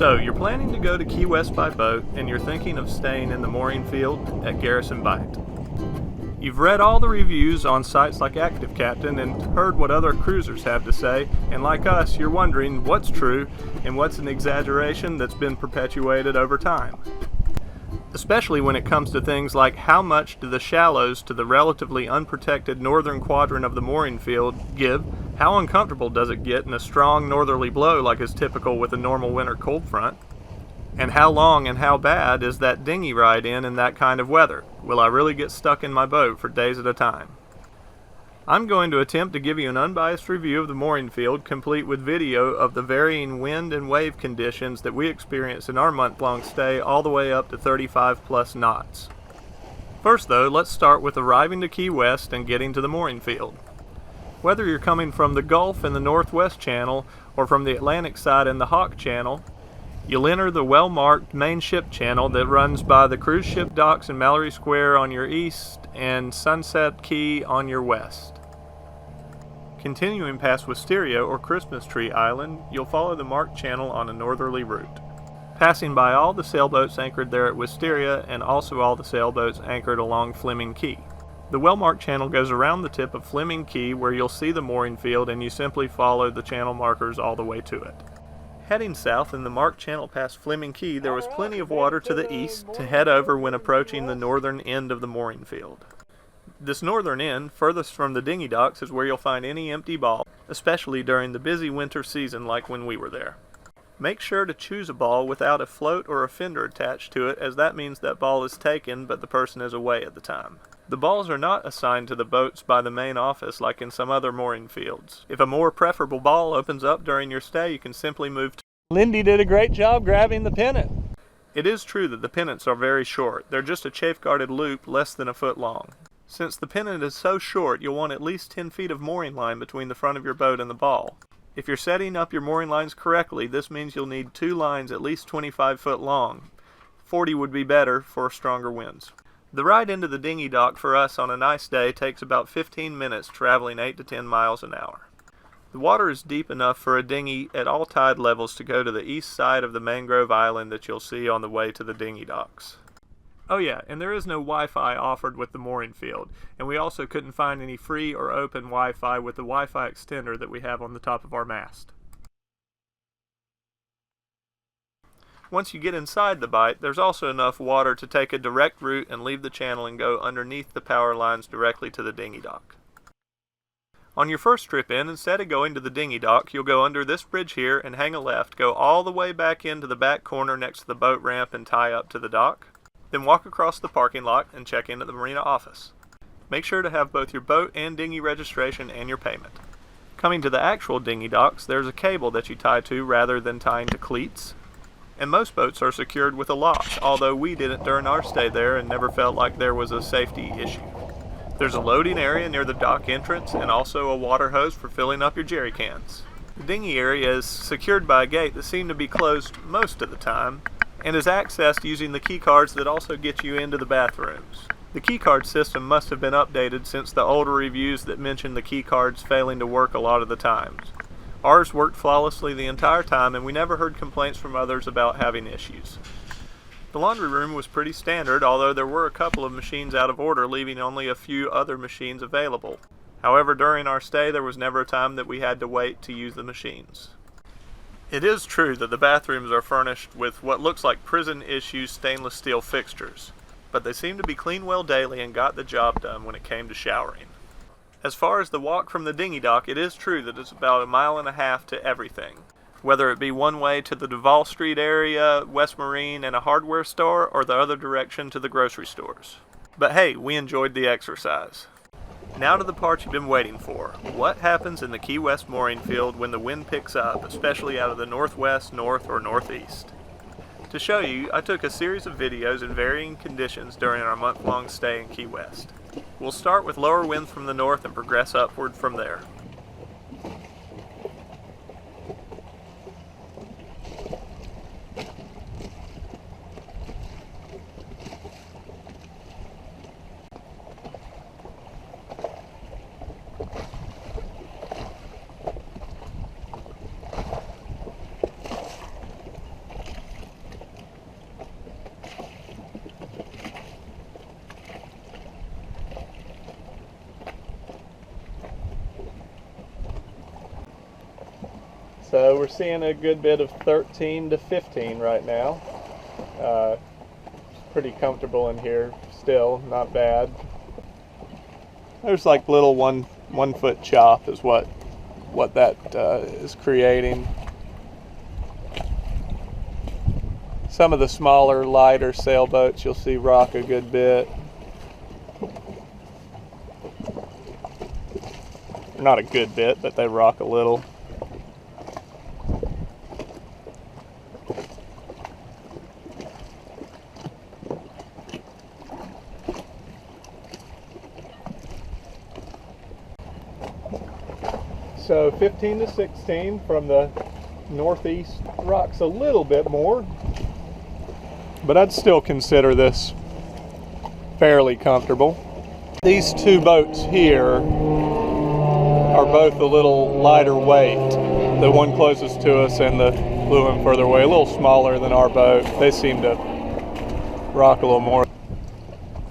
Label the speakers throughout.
Speaker 1: So, you're planning to go to Key West by boat, and you're thinking of staying in the mooring field at Garrison Bight. You've read all the reviews on sites like Active Captain and heard what other cruisers have to say, and like us, you're wondering what's true and what's an exaggeration that's been perpetuated over time. Especially when it comes to things like how much do the shallows to the relatively unprotected northern quadrant of the mooring field give, how uncomfortable does it get in a strong northerly blow like is typical with a normal winter cold front, and how long and how bad is that dinghy ride in that kind of weather? Will I really get stuck in my boat for days at a time? I'm going to attempt to give you an unbiased review of the mooring field, complete with video of the varying wind and wave conditions that we experience in our month-long stay all the way up to 35 plus knots. First though, let's start with arriving to Key West and getting to the mooring field. Whether you're coming from the Gulf in the Northwest Channel or from the Atlantic side in the Hawk Channel, you'll enter the well-marked main ship channel that runs by the cruise ship docks in Mallory Square on your east and Sunset Key on your west. Continuing past Wisteria or Christmas Tree Island, you'll follow the marked channel on a northerly route, passing by all the sailboats anchored there at Wisteria and also all the sailboats anchored along Fleming Key. The well-marked channel goes around the tip of Fleming Key where you'll see the mooring field, and you simply follow the channel markers all the way to it. Heading south in the marked channel past Fleming Key, there was plenty of water to the east to head over when approaching the northern end of the mooring field. This northern end, furthest from the dinghy docks, is where you'll find any empty ball, especially during the busy winter season like when we were there. Make sure to choose a ball without a float or a fender attached to it, as that means that ball is taken but the person is away at the time. The balls are not assigned to the boats by the main office like in some other mooring fields. If a more preferable ball opens up during your stay, you can simply move to. Lindy did a great job grabbing the pennant. It is true that the pennants are very short. They're just a chafe-guarded loop less than a foot long. Since the pennant is so short, you'll want at least 10 feet of mooring line between the front of your boat and the ball. If you're setting up your mooring lines correctly, this means you'll need 2 lines at least 25 foot long. 40 would be better for stronger winds. The ride into the dinghy dock for us on a nice day takes about 15 minutes, traveling 8 to 10 miles an hour. The water is deep enough for a dinghy at all tide levels to go to the east side of the mangrove island that you'll see on the way to the dinghy docks. Oh yeah, and there is no Wi-Fi offered with the mooring field, and we also couldn't find any free or open Wi-Fi with the Wi-Fi extender that we have on the top of our mast. Once you get inside the bight, there's also enough water to take a direct route and leave the channel and go underneath the power lines directly to the dinghy dock. On your first trip in, instead of going to the dinghy dock, you'll go under this bridge here and hang a left, go all the way back into the back corner next to the boat ramp and tie up to the dock. Then walk across the parking lot and check in at the marina office. Make sure to have both your boat and dinghy registration and your payment. Coming to the actual dinghy docks, there's a cable that you tie to rather than tying to cleats. And most boats are secured with a lock, although we didn't during our stay there and never felt like there was a safety issue. There's a loading area near the dock entrance and also a water hose for filling up your jerry cans. The dinghy area is secured by a gate that seemed to be closed most of the time, and is accessed using the key cards that also get you into the bathrooms. The key card system must have been updated since the older reviews that mention the key cards failing to work a lot of the times. Ours worked flawlessly the entire time, and we never heard complaints from others about having issues. The laundry room was pretty standard, although there were a couple of machines out of order, leaving only a few other machines available. However, during our stay there was never a time that we had to wait to use the machines. It is true that the bathrooms are furnished with what looks like prison-issue stainless steel fixtures, but they seem to be cleaned well daily and got the job done when it came to showering. As far as the walk from the dinghy dock, it is true that it's about 1.5 miles to everything, whether it be one way to the Duval Street area, West Marine, and a hardware store, or the other direction to the grocery stores. But hey, we enjoyed the exercise. Now to the part you've been waiting for. What happens in the Key West mooring field when the wind picks up, especially out of the northwest, north, or northeast? To show you, I took a series of videos in varying conditions during our month-long stay in Key West. We'll start with lower winds from the north and progress upward from there. So we're seeing a good bit of 13 to 15 right now. Pretty comfortable in here still, not bad. There's like little one foot chop is what that is creating. Some of the smaller, lighter sailboats you'll see rock a good bit. Not a good bit, but they rock a little. So 15 to 16 from the northeast rocks a little bit more, but I'd still consider this fairly comfortable. These two boats here are both a little lighter weight. The one closest to us and the blue one further away, a little smaller than our boat. They seem to rock a little more.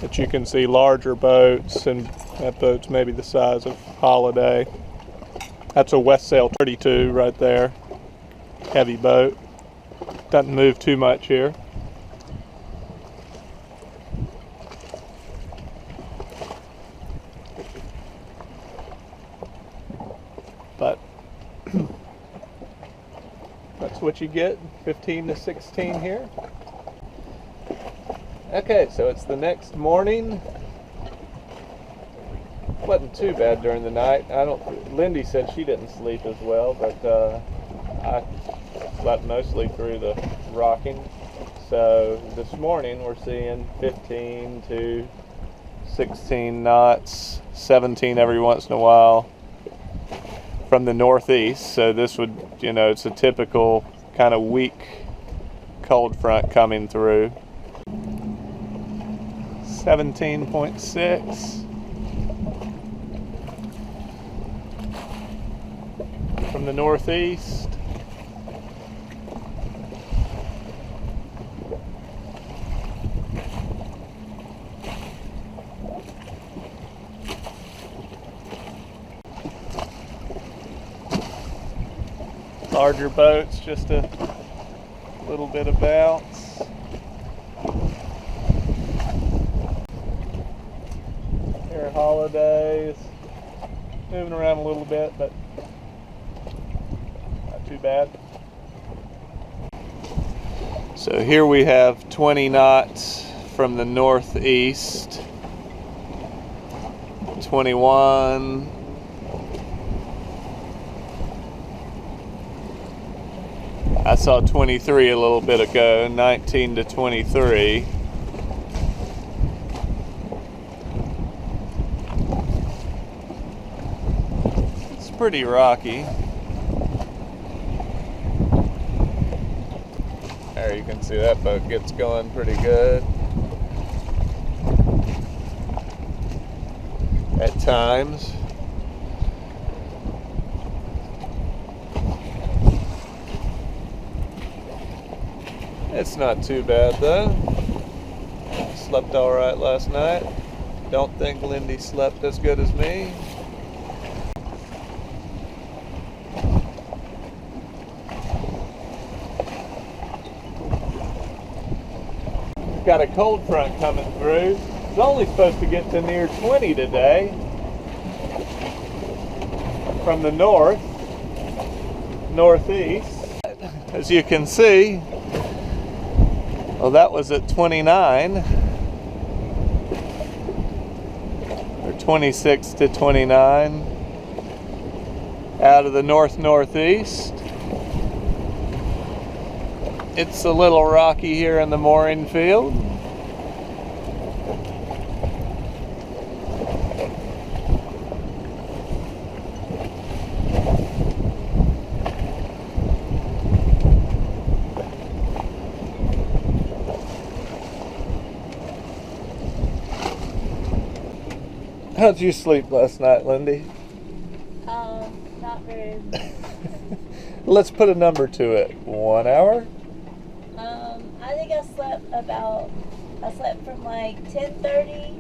Speaker 1: But you can see larger boats, and that boat's maybe the size of Holiday. That's a West Sail 32 right there. Heavy boat. Doesn't move too much here. But that's what you get, 15 to 16 here. Okay, so it's the next morning. Wasn't too bad during the night. Lindy said she didn't sleep as well, but I slept mostly through the rocking. So this morning we're seeing 15 to 16 knots, 17 every once in a while from the northeast. So this would, it's a typical kind of weak cold front coming through. 17.6. From the northeast. Larger boats, just a little bit of bounce. Here are Holidays, moving around a little bit, but too bad. So here we have 20 knots from the northeast, 21, I saw 23 a little bit ago, 19 to 23. It's pretty rocky. There you can see that boat gets going pretty good at times. It's not too bad though. Slept all right last night. Don't think Lindy slept as good as me. Got a cold front coming through. It's only supposed to get to near 20 today from the northeast. As you can see, well, that was at 29 or 26 to 29 out of the northeast. It's a little rocky here in the mooring field. How'd you sleep last night, Lindy?
Speaker 2: Not very.
Speaker 1: Let's put a number to it. 1 hour?
Speaker 2: I think I slept from like 10:30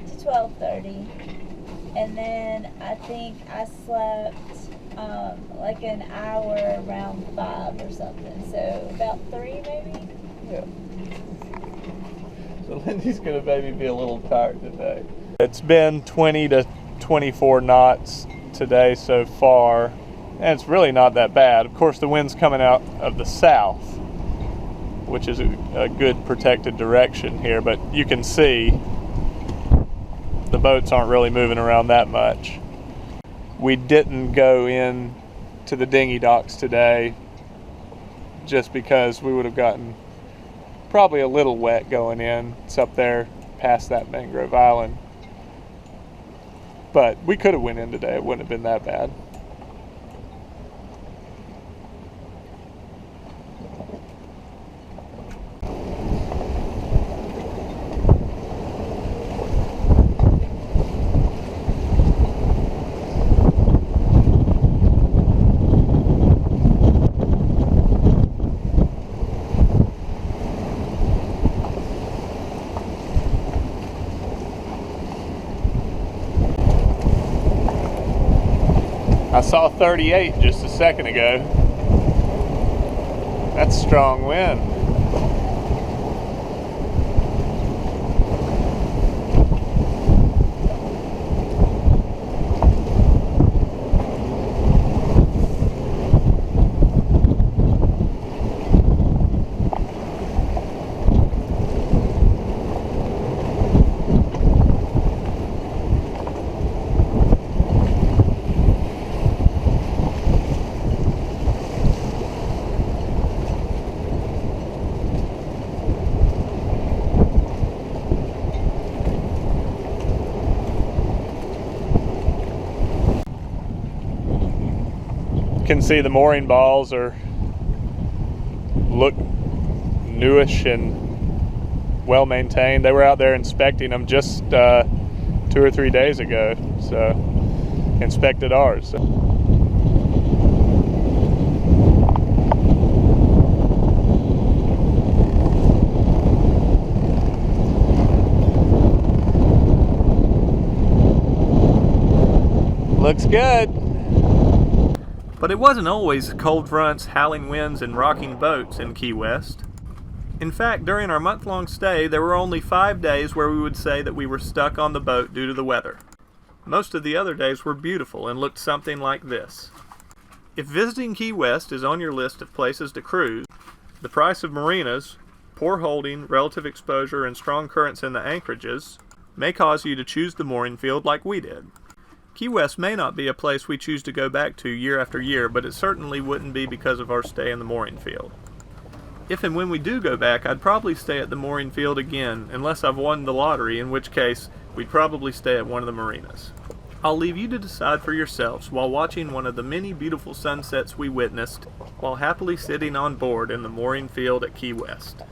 Speaker 2: to 12:30, and then I think I slept like an hour around 5 or something. So about 3 maybe.
Speaker 1: Yeah. So Lindy's gonna maybe be a little tired today. It's been 20 to 24 knots today so far, and it's really not that bad. Of course, the wind's coming out of the south, which is a good protected direction here, but you can see the boats aren't really moving around that much. We didn't go in to the dinghy docks today just because we would have gotten probably a little wet going in. It's up there past that mangrove island. But we could have went in today. It wouldn't have been that bad. I saw 38 just a second ago. That's strong wind. Can see the mooring balls look newish and well maintained. They were out there inspecting them just 2 or 3 days ago, so inspected ours. Looks good. But it wasn't always cold fronts, howling winds, and rocking boats in Key West. In fact, during our month-long stay, there were only 5 days where we would say that we were stuck on the boat due to the weather. Most of the other days were beautiful and looked something like this. If visiting Key West is on your list of places to cruise, the price of marinas, poor holding, relative exposure, and strong currents in the anchorages may cause you to choose the mooring field like we did. Key West may not be a place we choose to go back to year after year, but it certainly wouldn't be because of our stay in the mooring field. If and when we do go back, I'd probably stay at the mooring field again, unless I've won the lottery, in which case we'd probably stay at one of the marinas. I'll leave you to decide for yourselves while watching one of the many beautiful sunsets we witnessed while happily sitting on board in the mooring field at Key West.